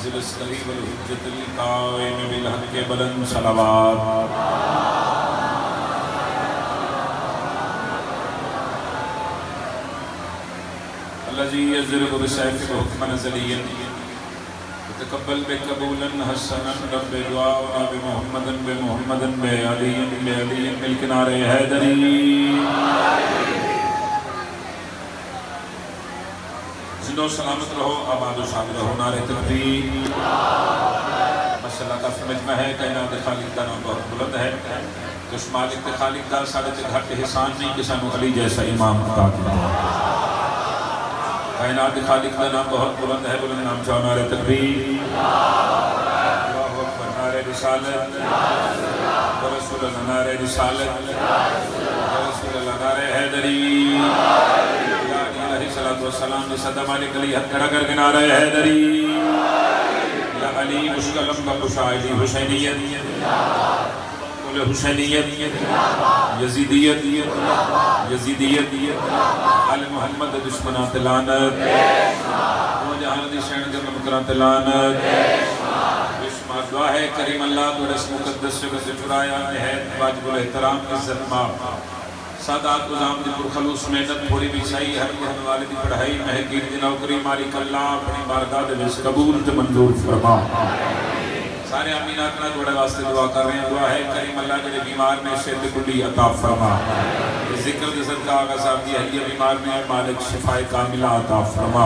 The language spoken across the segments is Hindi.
मुनज़्ज़िल अस्सरी वल हुज्जतिल क़ाइम बिल हक़्क़ि बुलंद सलावत। अल्लज़ी यज़रिबु बिस्सैफ़ि हुक्मन ज़लिय्यन तक़ब्बल बिक़बूलन हसनन रब्बि दुआना बिमुहम्मदन बिअलिय्यिन मिल किनारे हैदरी। जिंदो सलामत रहो, आबाद शाद रहो, नारे तकबीर। माशाअल्लाह का समझना है कायनात दे खालिक दा नाम बहुत बुलंद है। जिस मालिक दे खालिक दा साडे ते घट एहसान नहीं कि सानू अली जैसा इमाम अता कीता। कायनात दे खालिक दा नाम बहुत बुलंद है, बुलंद नाम चाहो नारे तकबीर। अल्लाहु अकबर, नारे रिसालत व रसूल अल्लाह, नारे रिसालत व रसूल अल्लाह, नारे हैदरी। सलाम सदा मालिक अली हथ खड़ा करके नारा हैदरी। या अली मुश्किलम का मुशाहिदी हुसैनियत बोले हुसैनियत यजीदियत यजीदियत आल मोहम्मद दुश्मनात लानत वो जहान दी शैन के मुकरात लानत। बिस्मिल्लाह दुआ है करीम अल्लाह तोड़े इस मुकद्दस जगह से चुराया है वाजिबुल एहतराम इज्जत माफ सादात गुलाम दी पुरखलूस मेहनत थोड़ी भी सही हर कहने वाले दी पढ़ाई महकीर दी नौकरी मालिक अल्लाह अपनी बारगाह दे विच कबूल ते मंजूर फरमा। सारे आमीन आखना थोड़े वास्ते दुआ कर रहे हैं। दुआ है करीम अल्लाह जेड़े बीमार ने सेहत कुल्ली अता फरमा। जिक्र दे सदका आगा साहब दी हलिया बीमार ने मालिक शिफाए कामिला अता फरमा।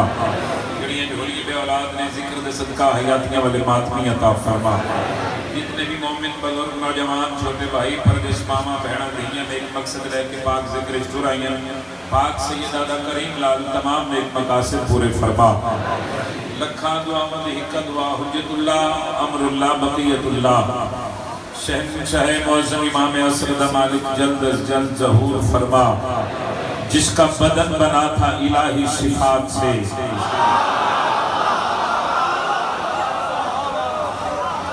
जेड़ियां झोली बे औलाद ने जिक्र दे सदका हयातियां वाले मातमी अता फरमा। जितने भी मोमिन बुजुर्ग नौजवान छोटे भाई परदेश मामा बहना धियां ने एक मकसद रह के पाक जिक्र चुराइयां पाक सैयदा दा करीम लाल तमाम ने एक मकासद पूरे फरमा। लखा दुआ मंद हिक्का दुआ हुज्जतुल्लाह अमरुल्लाह बक़ियतुल्लाह शहंशाह मौज़म इमाम असर दा मालिक जल्द अज जल्द ज़हूर फरमा। जिसका बदन बना था इलाही सिफात से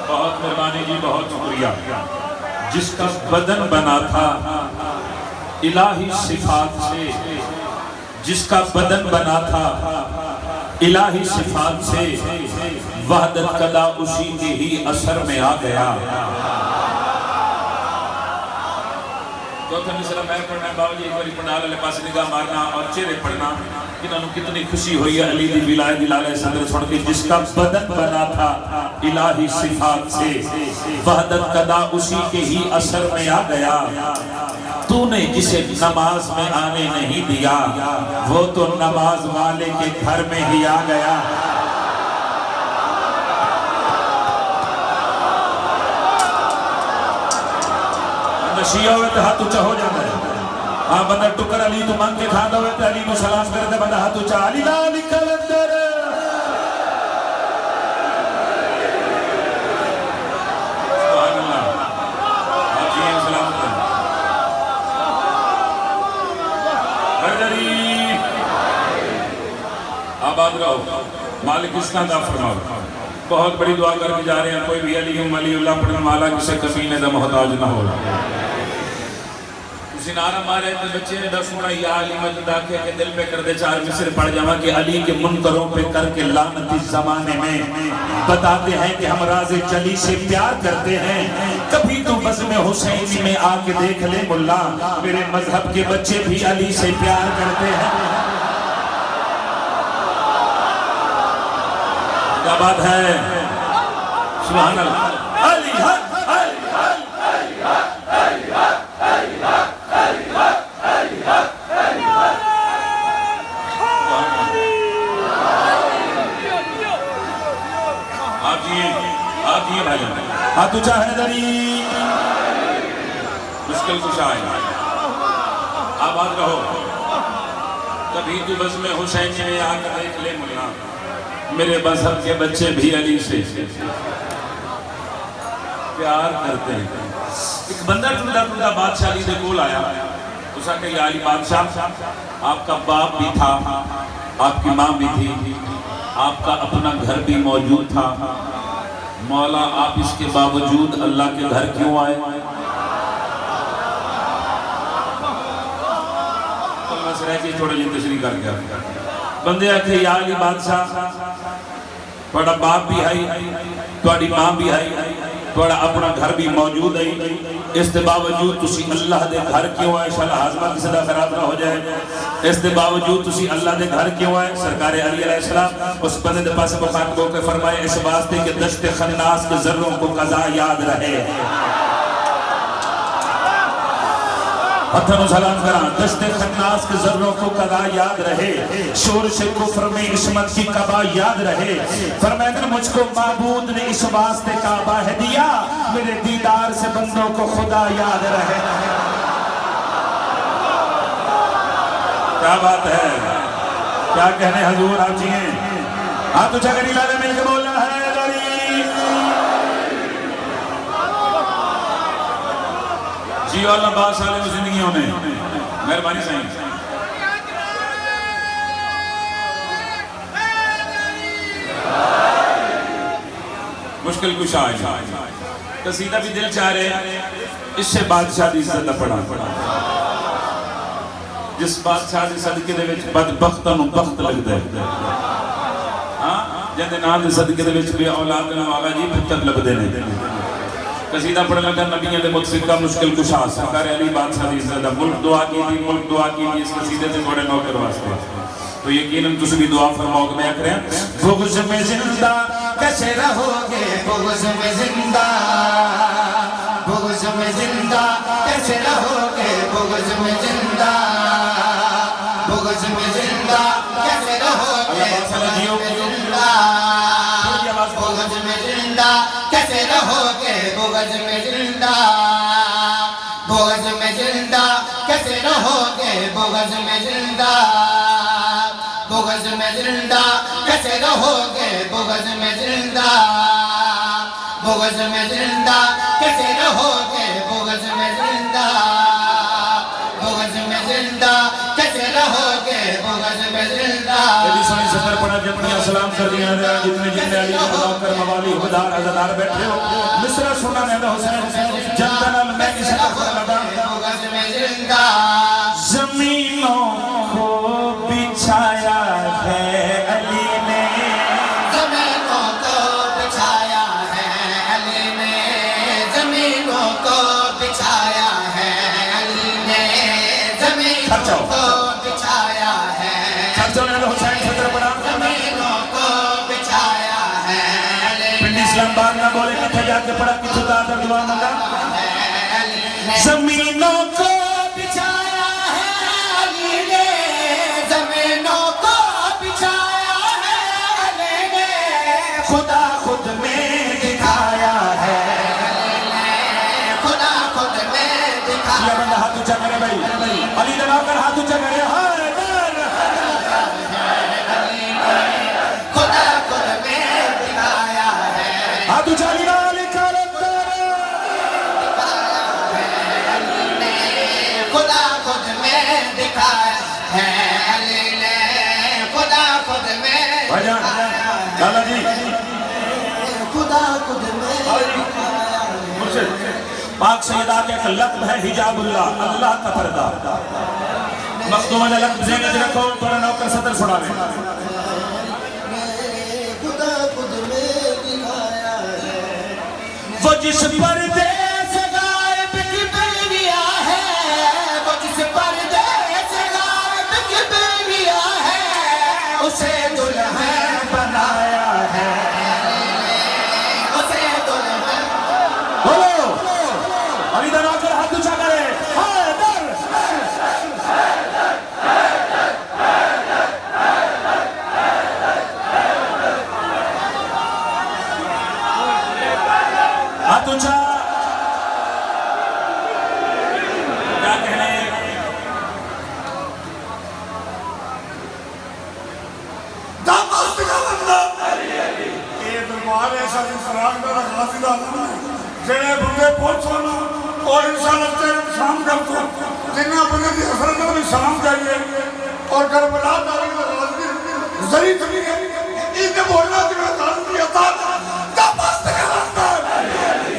बहुत मेहरबानी जी, बहुत शुक्रिया। जिसका बदन बना था इलाही सिफात से, जिसका बदन बना था इलाही सिफात से, वहदत कदा उसी के ही असर में आ गया। चौथा मिसरा मैं पढ़ना बाबूजी एक बार पंडाल वाले पास निगाह मारना और चेहरे पढ़ना इन्होंने कितनी खुशी हुई है अली दी विलायत दिलाले सदर सुन के। जिसका बदन बना था इलाही सिफात से, वहदत कदा उसी के ही असर में आ गया। तूने जिसे नमाज में आने नहीं दिया वो तो नमाज वाले के घर में ही आ गया। नशिया हुए तो हाथ ऊंचा हो जाता है। हाँ बंदा टुकर अली तू मांग के खाता हुए तो अली को सलाम करते बंदा हाथ ऊंचा अली ला निकल अंदर। आबाद रहो, मालिक इस्लाम दा फरमाओ। बहुत बड़ी दुआ करके जा रहे हैं। कोई भी अली वलीउल्लाह पढ़ने वाला किसी कमीने दा मोहताज ना हो। उसी नारा मारे तो बच्चे ने दस मुड़ा या अली मजदा के दिल पे कर दे चार मिसर पढ़ जावा कि अली के मुनकरों पे करके लानत इस जमाने में बताते हैं कि हम राज़े चली से प्यार करते हैं। कभी तो बज़्म हुसैनी में आके देख ले मुल्ला, मेरे मजहब के बच्चे भी अली से प्यार करते हैं। क्या बात है, सुभान अल्लाह। अली हक अली हक अली हक अली हक अली हक अली हक अली हक अली हक। आप जी भाई हाथ ऊंचा है दरी मुश्किल कुछ आए। आबाद रहो, कभी तू बस में हुसैन में आकर देख ले मुल्ला, मेरे मजहब के बच्चे भी अली से प्यार करते हैं। एक बंदा टूटा टूटा बादशाह अली दे कोल आया, उसका कहा अली बादशाह आपका बाप भी था, आपकी माँ भी थी, आपका अपना घर भी मौजूद था, मौला आप इसके बावजूद अल्लाह के घर क्यों आए? थोड़े जी तशरीह कर गया। बंदे आखे या अली बादशाह ਤੁਹਾਡਾ ਬਾਪ भी है, ਤੁਹਾਡੀ मां भी है, ਤੁਹਾਡਾ अपना घर भी मौजूद है। इसके बावजूद तुसी अल्लाह दे घर क्यों आए? शाला हाजमा किसी का खराब ना हो जाए। इसके बावजूद तुसी अल्लाह दे घर क्यों आए? सरकार अली अलैहिस्सलाम उस बंदे के पास मुखातब होकर फरमाए इस वास्ते कि दश्त खन्नास के जर्रों को कज़ा याद रहे। हथन सलाम करा, दश्त खन्नास के जर्रों को कदा याद रहे, शोर से कुफ्र में इस्मत की कबा याद रहे। फरमाया मुझको माबूद ने इस वास्ते काबा है दिया, मेरे दीदार से बंदों को खुदा याद रहे। क्या बात है, क्या कहने हजूर आप जी हैं। हाथ उठा कर इलाके मिलकर बोलना है जी और लंबा साल जिंदगियों में मेहरबानी साईं। मुश्किल कुशा कसीदा भी दिल चाह रहे, इससे बादशाह की इज्जत पड़ा। जिस बादशाह के सदके दे विच बदबख्तां नूं बख्त लगदा है, हां जिहदे नाम दे सदके दे विच बे औलाद नूं आला जी पुत्तर लभदे ने। कसीदा पढ़ लगा नबियों के मुतफिका मुश्किल कुशा सरकार अली बादशाह की इज्जत। मुल्क दुआ की थी, मुल्क दुआ की थी इस कसीदे से थोड़े नौकर वास्ते। तो यकीनन तुम भी दुआ फरमाओगे। मैं कह रहा बुग़्ज़ में जिंदा कैसे रहोगे, बुग़्ज़ में जिंदा, बुग़्ज़ में जिंदा कैसे रहोगे, बुग़्ज़ में जिंदा, बुग़्ज़ में जिंदा कैसे रहोगे, बुग़्ज़ में जिंदा कैसे रहोगे, बुग़्ज़ में जिंदा, बुग़्ज़ में जिंदा कैसे रहोगे, बुग़्ज़ में जिंदा, बुग़्ज़ में जिंदा कैसे रहोगे, बुग़्ज़ में जिंदा, बुग़्ज़ में जिंदा कैसे रहोगे, बुग़्ज़ में जिंदा, बुग़्ज़ में जिंदा कैसे रहोगे, बुग़्ज़ में जिंदा। यदि सुनी सफर पड़ा जमनिया सलाम कर दिया जितने जितने अली नौकर मवाली हुदार अज़दार बैठे हो मिसरा सुना ने हुसैन जनता नाल मैं किसी का लगा। बुग़्ज़ में जिंदा ज़मीनों को बिछाया है अली ने, ज़मीनों को बिछाया है अली ने, ज़मीनों को बिछाया है अली ने, ज़मीनों को बिछाया है हुसैन सदर बड़ा, ज़मीनों को बिछाया है अली। पिंडी इस्लामाबाद ना बोले किथे जाके पड़ा किथे दादा दुआ मंगा। ज़मीनों को बिछाया है अली ने, ज़मीनों को बिछाया है अली ने, खुदा खुद में दिखाया है, खुदा खुद में दिखाया। बंदा हाथ ऊंचा करे भाई, अली दबा कर हाथ ऊंचा करे। खुदा खुद में दिखाया है, हाथ ऊंचा लिखा खुदा खुद में दिखाया है अली ने, खुदा खुद में लाला जी खुदा खुद में दिखाया है। पाक सैयदा के लक़्ब है हिजाबुल्लाह, अल्लाह का पर्दा। मखदूम वाला लक़्ब ज़हन में रखो, थोड़ा नौकर सदर सुनावे। खुदा खुद में दिखाया है, वो जिस पर्दे से गायब की बेरिया है, वो जिस पर्दे से गायब की बेरिया है, उसे दुल्हन बनाया है, उसे दुल्हन। बोलो अली दा नौकर हाथ ऊंचा करे। हाथ ऊंचा क्या कहने। दरबार ऐसा इंसान का हासिल जेड़े बंदे पहुंचो ना और इंशाल्लाह तेरे शाम कर दो जिन्ना बंदे की हसरत में शाम चाहिए और करबला तारीख जरी तभी इनके बोलना कि मैं जान दिया था तब मस्त करना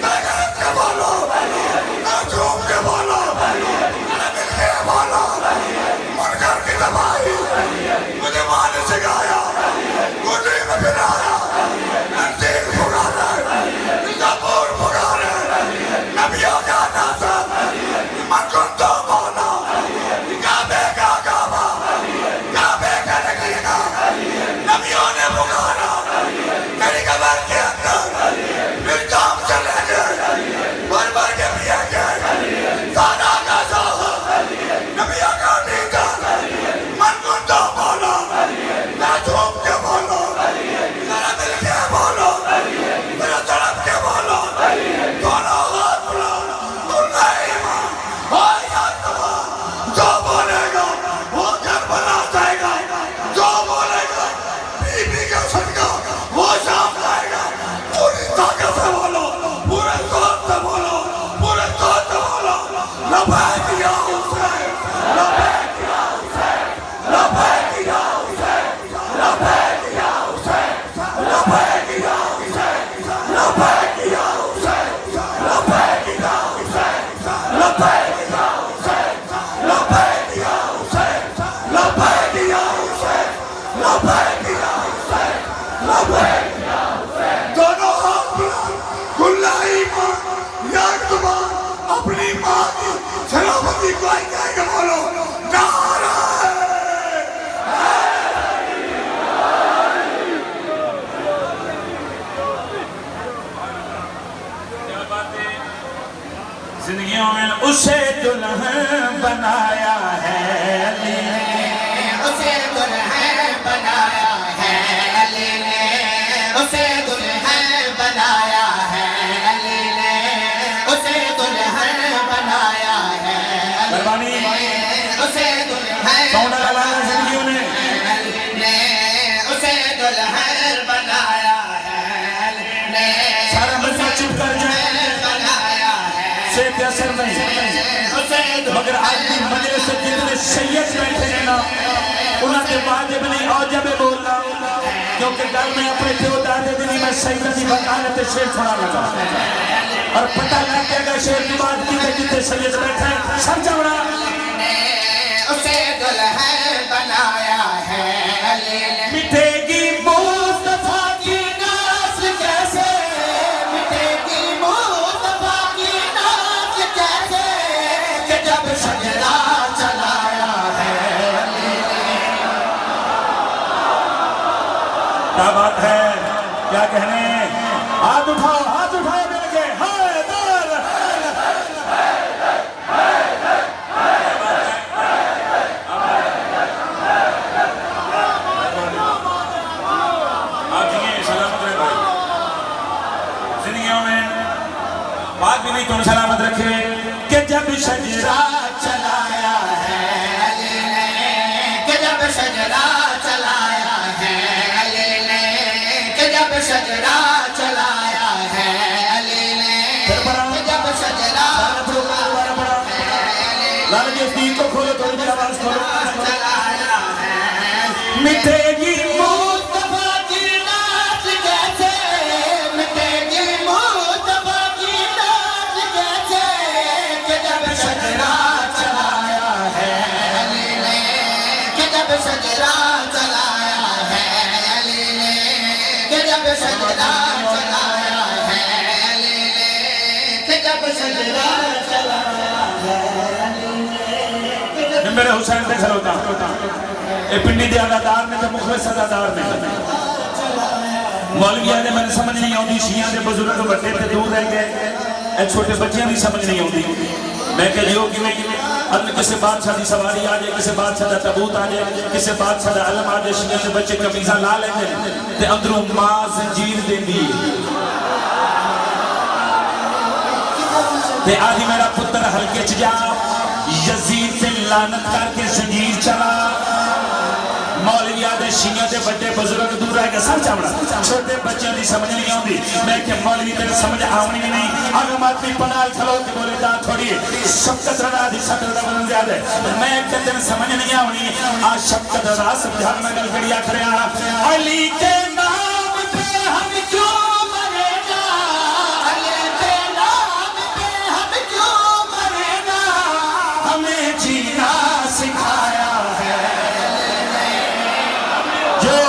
मैं गलत के बोलो मैं झूम के बोलो मैं मिल के बोलो मन कर के दबाई मुझे माँ ने सिखाया मुझे में गिराया घर के अंदर निर्जाम चले गए, भर के पिया गए, सारा का साहा नबिया का नीचा मन गुंडा बोलो, ना झूम के बोलो, मेरा दिल के बोलो, मेरा तड़प के बोलो, दोनों हाथ बुला, नहीं मां, हाय आत्मा, जो बोलेगा वो घर बना जाएगा, जो बोलेगा बीबी का सदका वो शाम जाएगा, पूरी ताकत से बोलो, पूरे जोर से बोलो, पूरे जोर से बोलो, लबैक या हुसैन, लबैक या हुसैन, लबैक या हुसैन, लबैक या हुसैन, लबैक या हुसैन, लबैक या हुसैन, लबैक या हुसैन, लबैक या हुसैन, लबैक या हुसैन, लबैक या हुसैन, लबैक या हुसैन, लबैक या हुसैन। दोनों हाथ बुला, गुल्लाई मां, याकबान अपनी मां की सलामती को आएगा बोलो, नारा जिंदगियों में उसे दुल्हन बनाया है अली ने, उसे दुल्हन बनाया है अली ने, उसे दुल्हन बनाया है अली ने, उसे दुल्हन बनाया है मेहरबानी उसे दुल्हन कौन लगाना जिंदगियों ने अली ने, उसे दुल्हन बनाया है अली ने, सारा बच्चा चुप कर जाए, बनाया है से असर नहीं, उसे मगर आज भी मजलिस से जितने सैयद बैठे हैं ना उन्होंने वाजिब नहीं औजब बोलना, क्योंकि कल मैं अपने प्यो दादे दिन में सैयद की वकालत शेर सुना लगा और पता लग गया शेर की बात कितने कितने सैयद बैठे सर चवड़ा, उसे दुल्हन बनाया है अली ने। मिटेगी मुस्तफा की नाज कैसे मिटेगी मुस्तफा की नाज कैसे कि जब सजदा चलाया है अली ने। क्या बात है, क्या कहने, हाथ उठाओ मेरे के, हाय दर आप जिए सलामत रहे भाई, जिंदगियों में बात भी नहीं तुम सलामत रखे कि जब सजदा चलाया है अली ने, कि जब सजदा चलाया है अली ने, कि जब सजदा चलाया है अली ने, कि जब सजदा लाल जी दीन को खोलो, थोड़ी देर आवाज खोलो, चलाया है मिटेगी मुस्तफा की नाज कैसे मिटेगी मुस्तफा की नाज कैसे कि जब सजदा चलाया है अली ने, कि जब सजदा चलाया है अली ने, कि जब सजदा चलाया है अली ने, कि जब सजदा चलाया है अली ने। मेरे हुसैन से खलोता ये पिंडी दे अदादार ने तो मुखलिस अदादार ने मौलविया ने मैंने समझ नहीं आती, शिया के बुजुर्ग बड़े ते दूर रह गए, छोटे बच्चों की समझ नहीं आती। मैं कह लियो कि अगर किसी बादशाह की सवारी आ जाए, किसी बादशाह का तबूत आ जाए, किसी बादशाह का अलम आ जाए, शिया के बच्चे कमीजा ला लेंगे ते अंदरों मां जंजीर देंदी ते आदि मेरा पुत्र हल्के च जा यजीद से लानत करके जंजीर चला। मौलविया दे शिया दे बड़े बुजुर्ग दूर रह के सर चावड़ा, छोटे बच्चों की समझ नहीं आती। मैं क्या मौलवी तेरे समझ आवनी भी नहीं, अगर आदमी पनाल खलो के बोले दा थोड़ी शफकत रड़ा दी शक्ल दा बदल ज्यादा मैं क्या तेरे समझ नहीं आवनी। आज शफकत रड़ा समझा मैं गल करिया करया अली के नाम पे हम क्यों मरेगा अली के नाम पे हम क्यों मरेगा, हमें जीना सिखाया है जो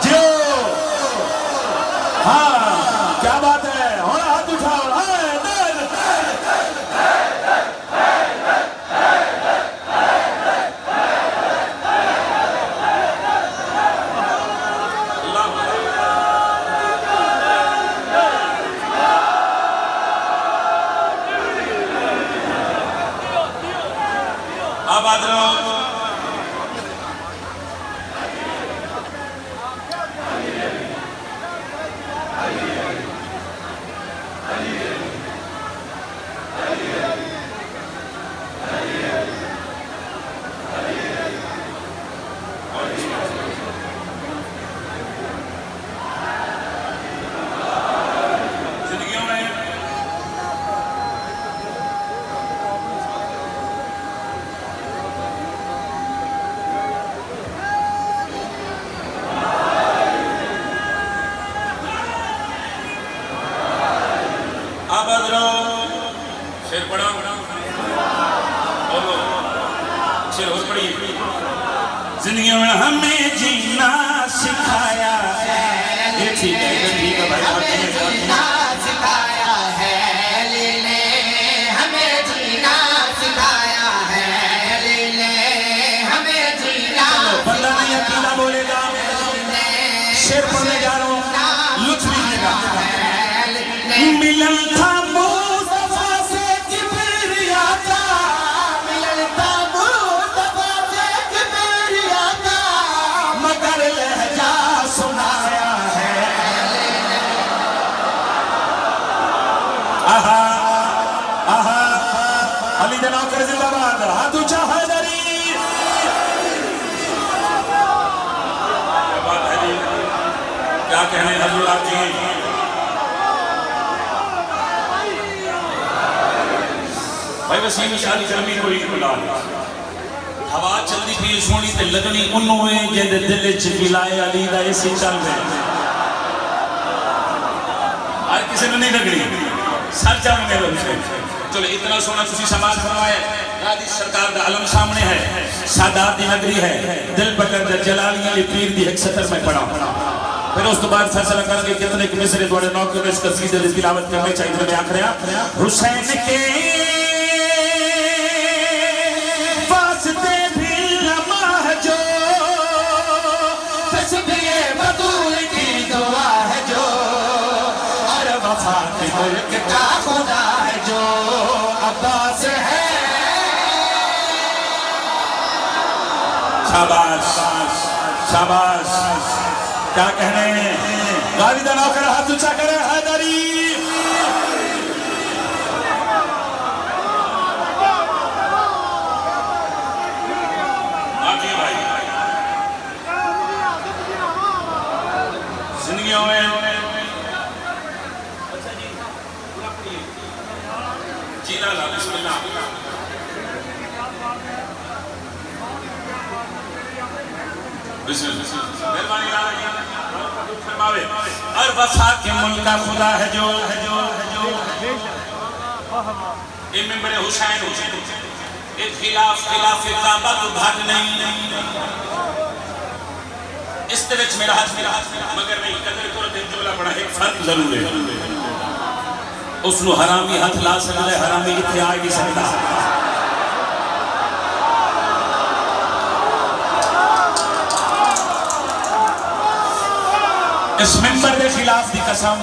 जो हाँ क्या बात है। और हाथ उठाओ, आबाद रहो। शेर पढ़ो, बोलो शेर और पढ़िए। जिंदगी में हमें जीना सिखाया, ये ठीक है भाई, हमें जीना सिखाया है लीले, हमें जीना सिखाया है लीले, हमें जीना। बंदा नहीं अकेला बोलेगा, शेर पढ़ने जा रहा हूँ, लुत्फ लीजिएगा। मिलन था मुस्तफा से किबरिया का, मिलन था मुस्तफा से किबरिया का, मगर लहजा सुनाया है। आहा आहा, अली जनाब कर जिंदाबाद, हाथ ऊंचा हैदरी। क्या बात है जी, क्या कहने हजूर आप जी। भाई वसीम शादी करनी कोई गुलाल, हवा चलती थी सोनी ते लगनी उन्नू है जिंदे दिल च मिलाए अली दा एसी चल रहे। आज किसी ने नहीं लगनी, सर चल मेरे हुसैन। चलो इतना सोना तुसी समाज फरमाया, गादी सरकार दा अलम सामने है, सादात दी नगरी है, दिल पकड़ दे जलाली अली पीर दी एक सतर में पढ़ा। फिर उस तो बाद फैसला करके कितने के मिसरे थोड़े नौकरी में इस कसीदे की तिलावत करने चाहिए। मैं आखिर हुसैन के वास्ते भी लम्हा जो, तस्बीह बतूल की दुआ है जो, और वफा के मुल्क का खुदा है जो अब्बास है। शाबाश शाबाश, क्या कहने। गालिदा नौकर हाथ ऊंचा करे हैदरी। जिंदगियों में जीला ला बिस्मिल्लाह। मेहरबानी फरमावे। और वफा के मुल्क का खुदा है जो ये मेरे हुसैन एक खिलाफ काबा तो भाग नहीं। इस तरह मेरा हाथ मगर नहीं कदर को जुमला पड़ा। एक फर्क जरूर है, उसनु हरामी हाथ ला सकता है, हरामी इत्थे आ नहीं सकता। इस मिंबर के खिलाफ दी कसम,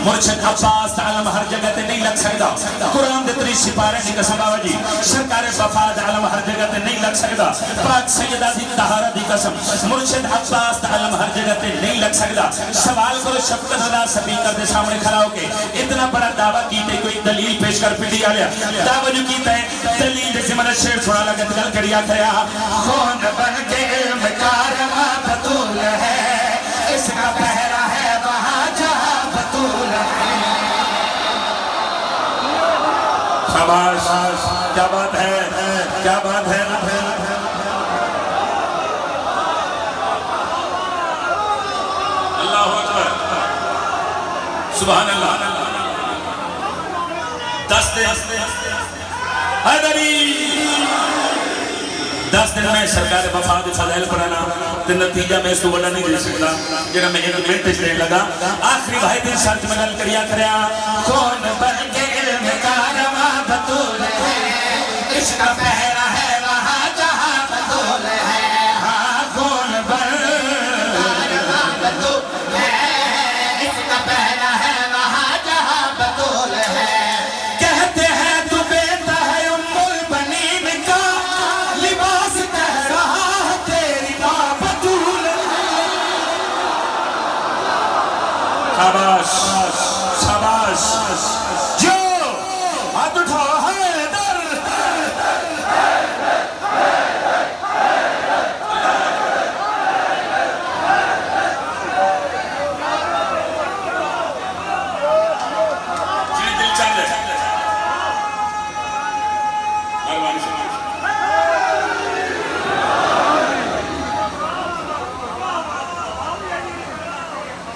मुर्शिद अब्बास आलम हर जगह ते नहीं लग सकता। कुरान दे 30 सिपारे दी कसम बाबा जी, सरकार वफाद आलम हर जगह ते नहीं लग सकता। पाक सैयदा दी तहारा दी कसम, मुर्शिद अब्बास आलम हर जगह ते नहीं लग सकता। सवाल करो शफकत अदा स्पीकर दे सामने खड़ा होके, इतना बड़ा दावा कीते कोई दलील पेश कर पिटी आ गया। दावा जो कीता है दलील जैसे मैंने शेर छोड़ा लगा गल करिया खया। खून बन के इल्म का रमा बतूल है, इसका पहरा है वहाँ जहाँ बतूल है। शाबाश, क्या बात है, क्या बात है। अल्लाह अकबर, सुभान अल्लाह। 10 दिन में सरकार वफाद फजाइल पढ़ाना तो नतीजा मैं इसको बड़ा नहीं दे सकता। जरा मैं एक मिनट देने लगा। आखिरी भाई दिन शर्त में गल करिया कौन बन के इल्म का रमा बतूल है, इसका पहरा है वहाँ जहाँ बतूल है। हाँ कौन बन रमा बतूल है, इसका पहरा है वहाँ जहाँ बतूल है। कहते हैं तू बेटा है उम्मुल बनीन का, लिबास कह रहा है तेरी माँ बतूल। शाबाश शाबाश, जो हाथ उठाओ हैदर। जी दिल चल रहा है।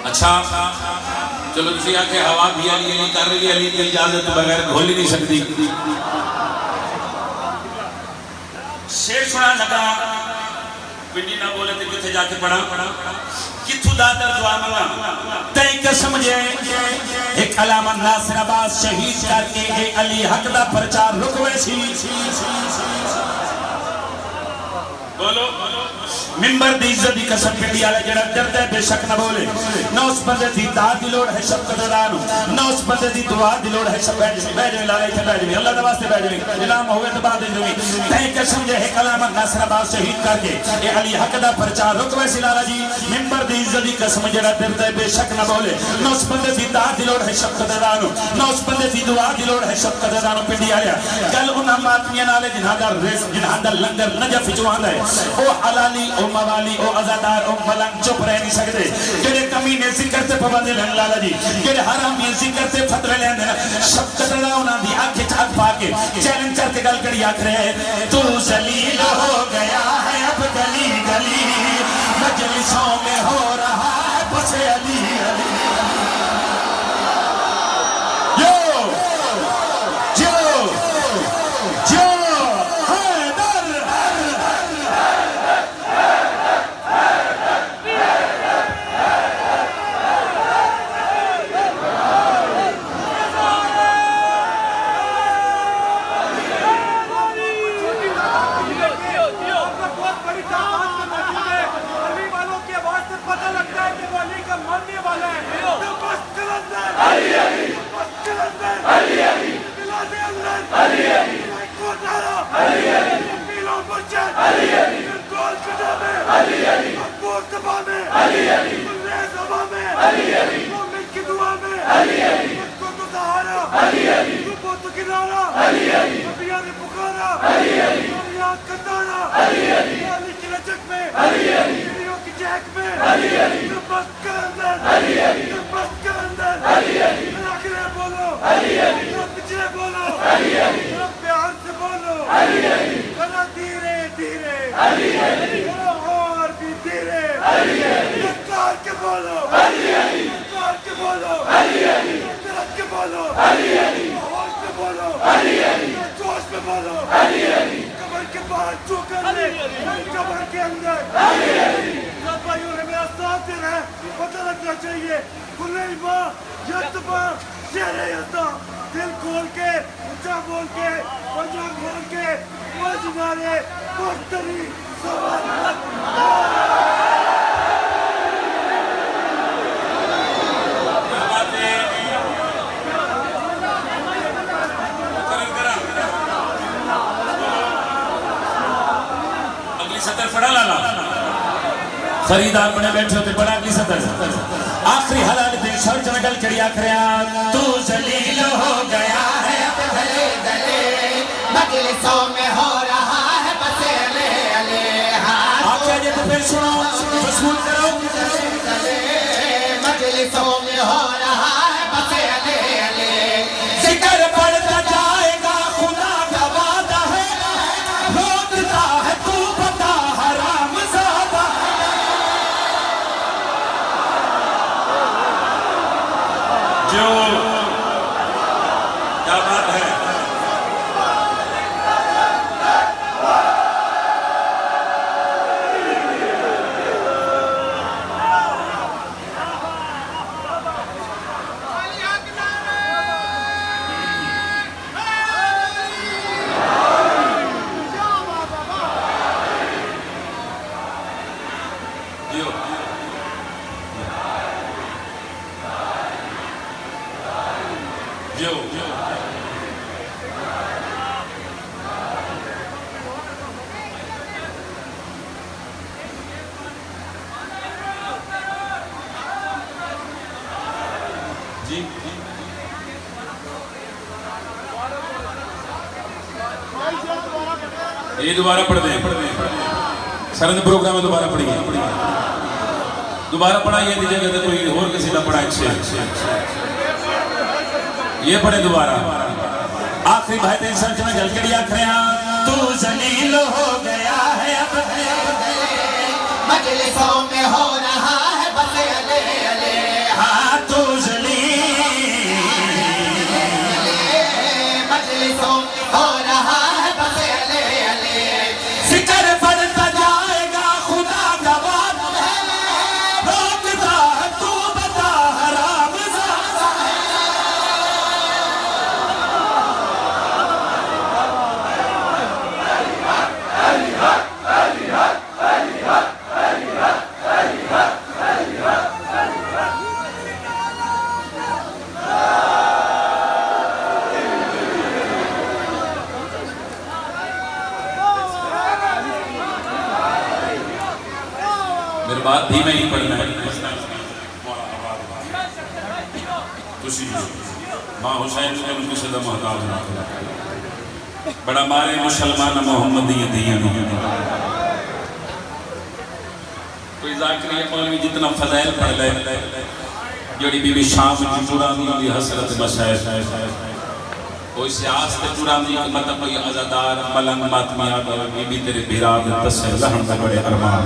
अच्छा चलो तुसी आके हवा भी अली अली कर रही है, अली की इजाजत बगैर घोल ही नहीं सकती। शेर सुना लगा पिंडी ना बोले तो किथे जाके पढ़ा किथु दादर दुआ मंगा तय कसम जे एक अलामा नासिर अब्बास शहीद करके ए अली हक दा प्रचार रुकवे सी। बोलो मिंबर दी इज्जत दी कसम पिंडी वाले जेड़ा डरदा है बेशक ना बोले ना उस बंदे दी दाद दी लोड़ है शब्द दानु ना उस बंदे दी दुआ दी लोड़ है सब बैठ जा लाले थे बैठ जा अल्लाह दा वास्ते बैठ जा इलाम होवे तो बाद दे तय कसम जे है कलाम नासिर अब्बास शहीद करके ए अली हक दा प्रचार रुकवे सी लाला जी मिंबर दी इज्जत दी कसम जेड़ा डरदा है बेशक ना बोले ना उस बंदे दी दाद दी लोड़ है शब्द दानु ना उस बंदे दी दुआ दी लोड़ है शब्द दानु पिंडी वाले कल उन्हां मातमियां नाले जिन्हां दा लंगर नजफ विच आंदा है ओ हलाली ओ मवाली ओ अज़ादार ओ मलंग चुप रह नहीं सकते जेडे कमीने जिक्र ते पाबंद रहन लाला जी जेडे हरामी जिक्र ते फतवे लेंदे ना शब्द दा उना दी आंख च आंख पाके चैलेंज करके गल करी आख रहे तू जलील हो गया है अब गली गली मजलिसों में हो रहा है बस अली अली यो जो जो दिल खोल के ऊंचा बोल के वजह खोल के मजनारे मुख्तरी अगली सतर पढ़ा लाला खरीदार बने बैठे होते बड़ा अगली सतर आखिरी हलाल दिन शर्च में गल चढ़ी आखरिया तू जलील हो गया है अब गले गले मजलिसों में हो रहा है बस अले अले आखिर ये तो फिर सुनो मशगूल करो मजलिसों में हो रहा है बस अले अले जिक्र बढ़ता जाएगा खुदा का वादा है रोकता है तू बता हराम ज़ादा जो क्या बात है जो जी ये दोबारा पढ़ दें सरद प्रोग्राम में दोबारा पढ़िए दोबारा पढ़ाइए दीजिएगा तो कोई और किसी का पढ़ा अच्छे ये पढ़े दोबारा आखिरी भाई तेरी सर्च में जल के आखिर तू जलील हो गया है अब मजलिसों में हो रहा है बस अले अले हाँ तू जलील बात भी मैं ही पढ़ना है मां हुसैन ने किसी का मोहताज ना बड़ा मारे मुसलमान मोहम्मदी दिया कोई जाकिर मौलवी जितना फज़ैल पढ़ ले जड़ी बीबी शाम चुरानी दी हसरत बशायत कोई सियास ते चुरानी मतलब कोई अज़ादार मलंग मातमिया बीबी तेरे बिराद तसे रहम दा बड़े अरमान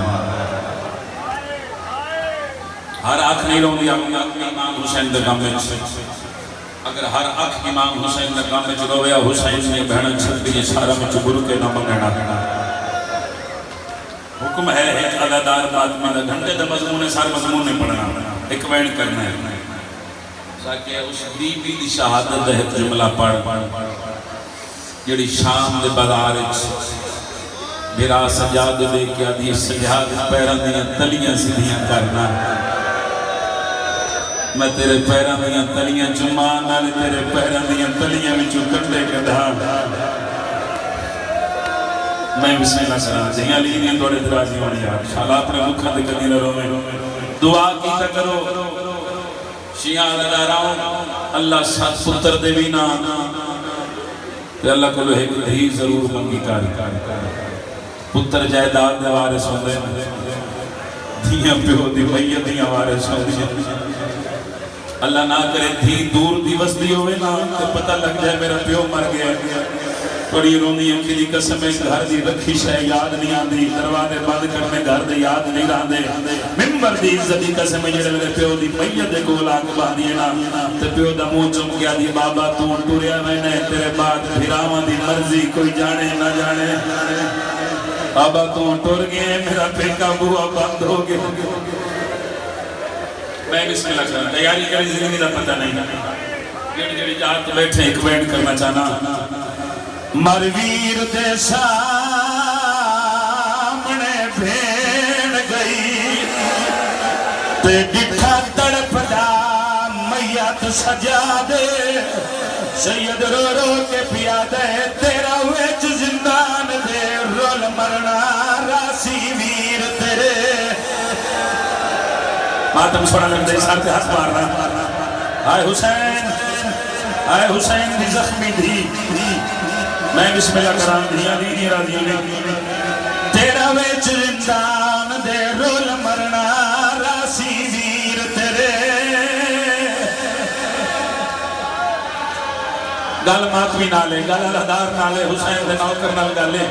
हर आँख नहीं रोंदी इमाम हुसैन दे गम में अगर हर आँख इमाम हुसैन दे गम में रोया हुसैन ने बहन छतरी सारा में बुर के न मंगना हुक्म है एक अदादार आदमी का घंटे का मजमून है सारे मजमून नहीं पढ़ना एक वैन करना है ताकि उस बीबी की शहादत का एक जुमला पढ़ जी शाम के बाजार मेरा सजाद लेके आदि सजाद पैरों दियां तलियां सीधियां करना मैं तेरे पैरों दियां तलियां चुमा नाल तेरे पैरों दियां तलियां विचों कंडे कढा मैं बिस्मिल्लाह सलाम जियां लीनियां थोड़े दराजी होनी यार शाला अपने मुखां ते कदी न रोवे दुआ कीता करो शिया लदाराओ अल्लाह सात पुत्र दे भी ना ते अल्लाह को एक धी जरूर मंगी कर पुत्र जायदाद दे वारिस होंदे धियां प्यो दी मैयत दियां वारिस होंदियां अल्लाह ना करे धी दूर दी वसदी होवे ना ते पता लग जाए मेरा प्यो मर गया बड़ी रोंदी अखी दी कसम घर दी रखी शै याद नहीं आती दरवाजे बंद करने घर दे याद नहीं आते मिंबर दी इज्जत दी कसम जेड़े मेरे प्यो दी मैयत दे कोल आके बांधी ना ते प्यो दा मुंह चुम के आदी बाबा तू टुरिया मैंने तेरे बाद फिरावां दी मर्जी कोई जाने ना जाने बाबा तू टुर गए मेरा पेका बुआ बंद हो गया मैं बिस्मिल्लाह कर तैयारी करी जिंदगी का पता नहीं जेड़ी जेड़ी जात बैठे एक बैंड करना चाहना मरवीर दे सामने भेड़ गई ते डिठा तड़पदा मैयत सजा दे सैयद रो रो के पिया दे तेरा विच जिंदान दे रोल मरना रासी वीर तेरे मातम सोना लगता है सर पे हाथ मारना हाय हुसैन दी जख्मी दी मैं बिस्मिल्लाह करां दिया दी राजी ने तेरा विच जिंदान दे रोल मरना रासी वीर तेरे गल मातमी नाले गल अदादार नाले हुसैन दे नौकर नाल गले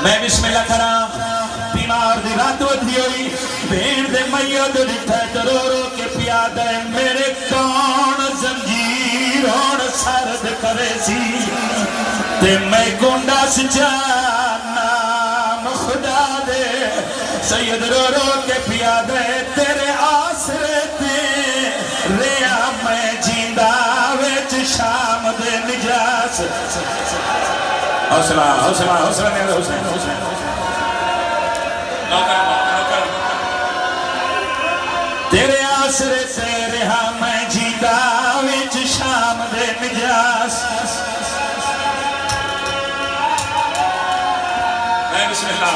मैं बिस्मिल्लाह करां बीमार दी रात वधी होई भेड़ दे मैयत डिठा रो रो के पिया दे मेरे कौन जंजीर होण सरद करे सी ते मैं गोंडा सचा नाम खुदा दे सैयद रो रो के पिया दे तेरे आसरे ते रेया मैं जिंदा विच शाम दे निजास हौसला हौसला हौसला ने हुसैन हुसैन तेरे आसरे से रहा मैं जिंदा विच शाम दे निजास मैं बिस्मिल्लाह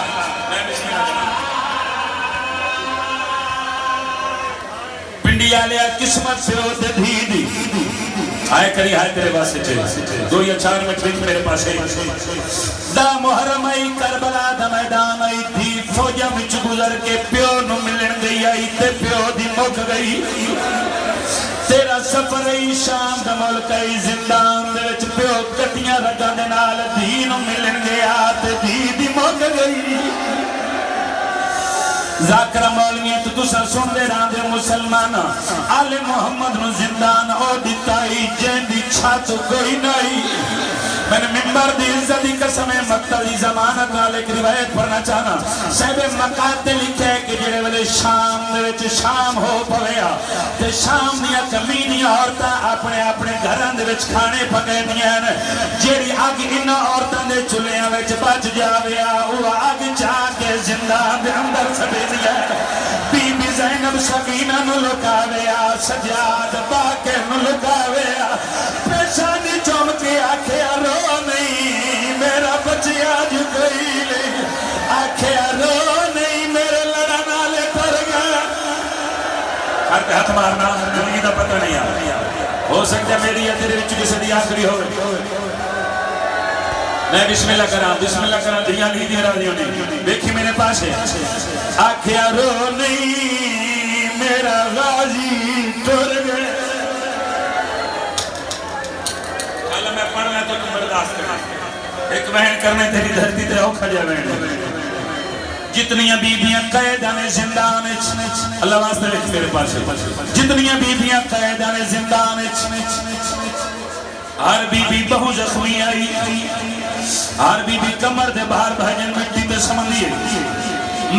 पिंडी आलिया किस्मत से होते धी आए करी आए तेरे पास दो या चार मिनट बीच मेरे पास दा मुहर्रम आई करबला दा मैदान आई थी फौजा विच गुजर के प्यो नु मिलन गई आई ते प्यो दी मुक गई तेरा सफर आई शाम दा मुल्क आई जिंदान दे विच प्यो कटियां रगां दे नाल धी नु मिलन गया ते धी दी मुक गई जाकरा मौलवी तो तुसा सुनते रहंदे मुसलमान आले मोहम्मद नु जिंदान ओ दिताई जेंदी छत कोई नहीं मैंने मिंबर दी इज्जत दी कसम मक्तल दी जमानत नाल एक रिवायत पढ़ना चाहना साहब मकात ते लिखे है कि जेड़े वेले शाम दे विच शाम हो पवेया ते शाम दियां कमीनियां औरतां अपने अपने घरां दे विच खाने पकांदियां ने जेड़ी अग इन्हां औरतां दे चुल्हियां विच बच जावेया ओ अग जाके जिंदान दे अंदर सड़ेदियां बीबी ज़ैनब सकीना नु लुकावेया सजाद बाके नु लुकावेया पेशानी चुम के आखिया रो नहीं मेरा बच्चिया जो कोई नहीं आखिया रो नहीं मेरे लड़न वाले हथ मारना जिंदगी का पता नहीं आ हो सकता मेरी या तेरे विच किसी की आखिरी हो मैं बिस्मिल्लाह करा दिया नहीं दिया राजियों ने देखी मेरे पास है आख्या रो नहीं मेरा गाजी टुर गए मैं पढ़ना तो तुम बर्दाश्त कर एक बहन करने तेरी धरती ते औखा जा बहन जितनियां बीबियां कैदा ने जिंदान अल्लाह वास्ते लिख मेरे पास जितनियां बीबियां कैदा ने जिंदान हर बीबी बहु जख्मी आई हर बीबी कमर दे बाहर भजन मिट्टी ते समंदी है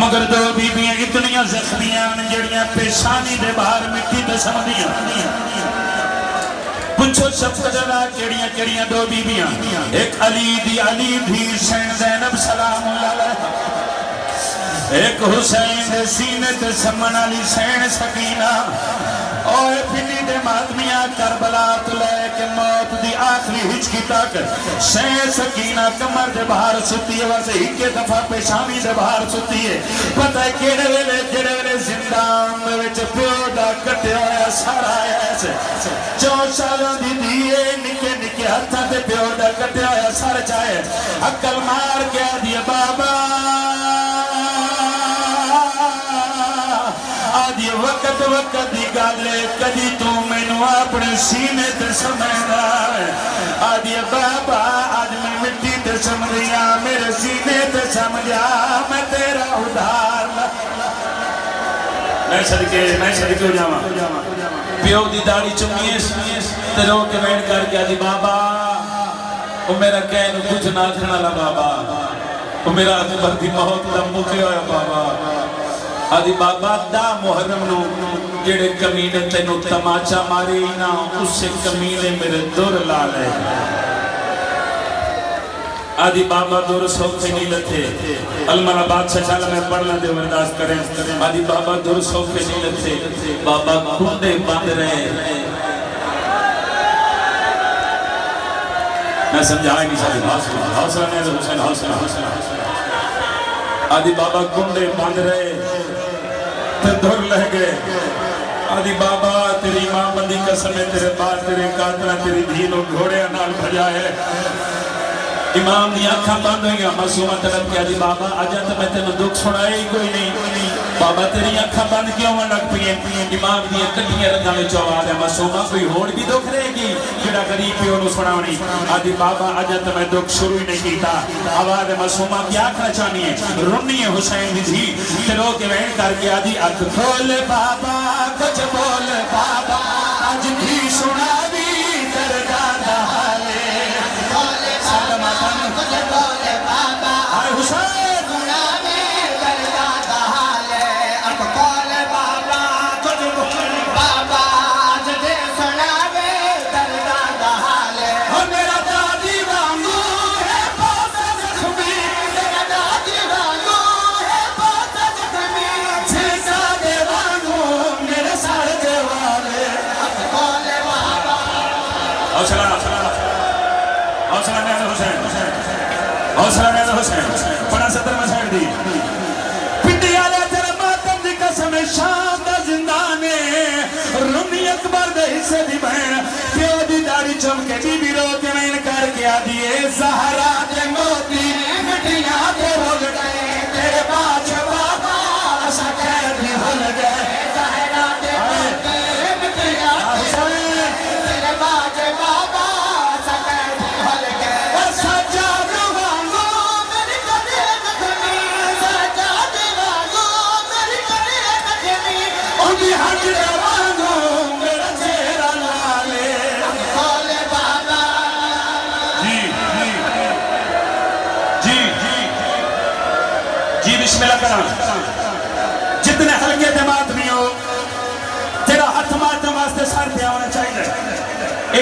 मगर दो बीबियां इतनियां जख्मियां जड़ियां पेशानी दे बाहर मिट्टी ते समंदियां पूछो शफकत केड़ियां दो बीबियां एक अली दी सैन ज़ैनब सलाम एक हुसैन सीने ते समन वाली सैन सकीना और पिंडी दे मातमिया करबला तो लेके मौत दी आखिरी हिचकी तक सैन सकीना कमर दे बाहर सुती है वैसे एक दफा पेशानी दे बाहर सुती है पता है केड़े वेले जिंदान दे विच प्यो दा कटिया होया सारा ऐसे 4 सालों दी धीए निके निके हत्थां ते प्यो दा कटिया होया सर चाहे अक्ल मार के दिया बाबा आदि वक्त दी गल कदी तू मैनू अपने सीने ते समझदा आदि बाबा आज मैं मिट्टी ते समझिया मेरे सीने ते समझा मैं तेरा उधार मैं सदके हो जावा प्यो दी दाढ़ी चुम्मीए ते रो के बैठ करके आदि बाबा ओ मेरा कहन कुछ ना आखण वाला बाबा ओ मेरा अकबर दी मौत दा मुके होया बाबा आदि बाबा दा मुहर्रम नु जेड़े कमीने तेनू तमाचा मारे ना उससे कमीने मेरे दुर ला ले आदि बाबा दुर सौखे नहीं लथे अलमरा बादशाह चल मैं पढ़ना दे बर्दाश्त करें आदि बाबा दुर सौखे नहीं लथे बाबा कुंडे बंद रहे मैं समझा नहीं सकता हौसला नहीं हुसैन हौसला आदि बाबा कुंडे बंद रहे दुर लह गए आदि बाबा तेरी मां बंदी कसम है तेरे बाप तेरे कातरा तेरी धी नो घोड़े नाल भजा है इमाम दी आंखां बंद हो गई मासूमा तलब के आदि बाबा अज तो मैं तेन दुख सुनाया ही कोई नहीं बाबा तेरी आंखां बंद क्यों होने लग पई इमाम दी कटियां रंगां विच आवाज है मासूमा कोई होड़ भी दुख रहेगी जेड़ा गरीब प्यो नु सुनावनी आदि बाबा अज तो मैं दुख शुरू ही नहीं कीता आवाज है मासूमा क्या आखना चाहनी है रोनी है हुसैन दी धी ते रो के वहन करके आदि अख खोल बाबा कुछ बोल बाबा अज भी सुना दी दर्दा दा हाले कुछ बोले बाबा हुसैन गुलामी दर्दा दा हाले अक बोले बाबा कुछ बोले बाबा जदे सुनावे दर्दा दा हाले ओ मेरा दादी वांगू है बहुत जख्मी मेरा दादी वांगू है बहुत जख्मी छीका दे वांगू मेरे सर दे वाले अक बोले बाबा हौसला में हौसला में हुसैन बड़ा सतर में साइड दी पिंडी वाले तेरे मातम दी कसम शाम दा जिंदाने रुनी अकबर दे हिस्से दी बहन प्यो दी दाढ़ी चमके बीबी रो के मैन करके आदी ए ज़हरा दे मोती मिठियां ते भुल गए तेरे बाज बाबा असा कह दी भुल गए ज़हरा दे मोती मिठियां तेरे बाज बाबा असा कह दी भुल गए जितने हल्के दिमाग में हो तेरा हाथ मारने वास्ते सर पे आना चाहिए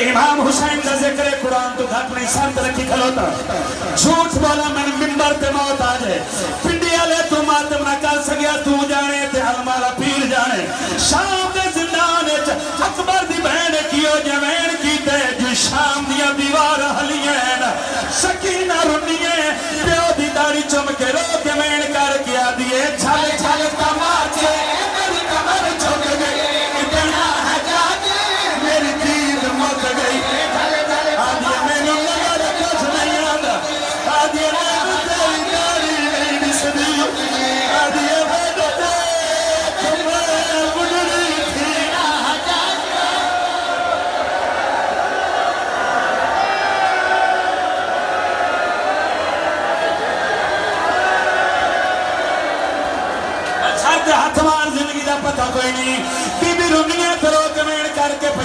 इमाम हुसैन का जिक्र कुरान तो घट नहीं सर पे रखी खलोता झूठ बोला मैंने मिंबर पे मौत आ जाए पिंडी वाले तू मातम ना कर सकिया तू जाने ते हमारा पीर जाने शाम के जिंदान अकबर दी बहन कियो जवैन कीते जो शाम दिया दीवार हलियां सकीना रुनिए प्यो दी दाढ़ी चमके रो के मैन करके आ दिए छल छल तमाचे मेरी कमर झुक गई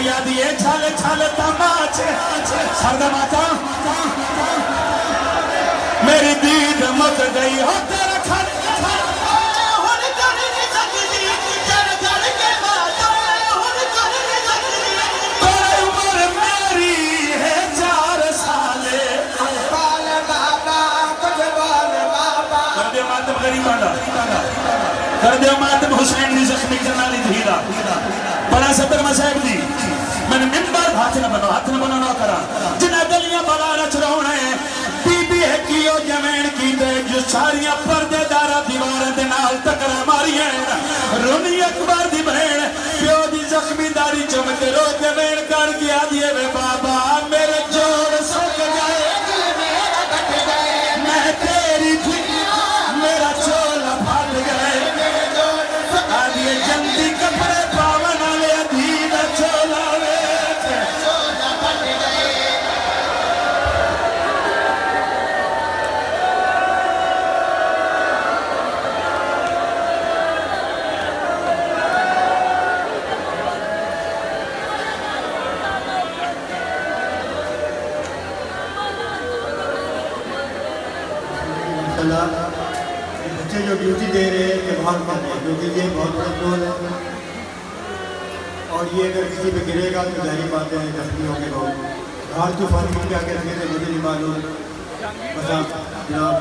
पिया दिए छाले छाले तमाचे सरदा माता मेरी दीद मत गई हो तेरा खाने कर दे मातम हुसैन दी जख्मी जनाली धीरा बड़ा सदर मसाहिब दी मैंने मिंबर हाथ न बनो ना करा जिन्हें गलियां बड़ा रच रहा है बीबी है कियो जमीन की दे जो सारियां पर्देदारा दीवार दे नाल टकरा मारियां रोनी अकबर दी बहन प्यो दी जख्मीदारी चमक रो जमीन कर गया दिए वे बाबा मेरे जोड़ सुख गए मैं तेरी थी मेरा चोला फट गए आदिए जल्दी कपड़े पावन वाले अधीन चोला वे चोला फट गए बच्चे जो ड्यूटी दे रहे हैं कि बहुत कम है क्योंकि ये बहुत बड़ा रोल है और ये अगर किसी पे गिरेगा तो जाहिर बात है जख्मी होंगे बहुत हाल तूफान क्या के रखे थे मुझे नहीं मालूम बस आप जनाब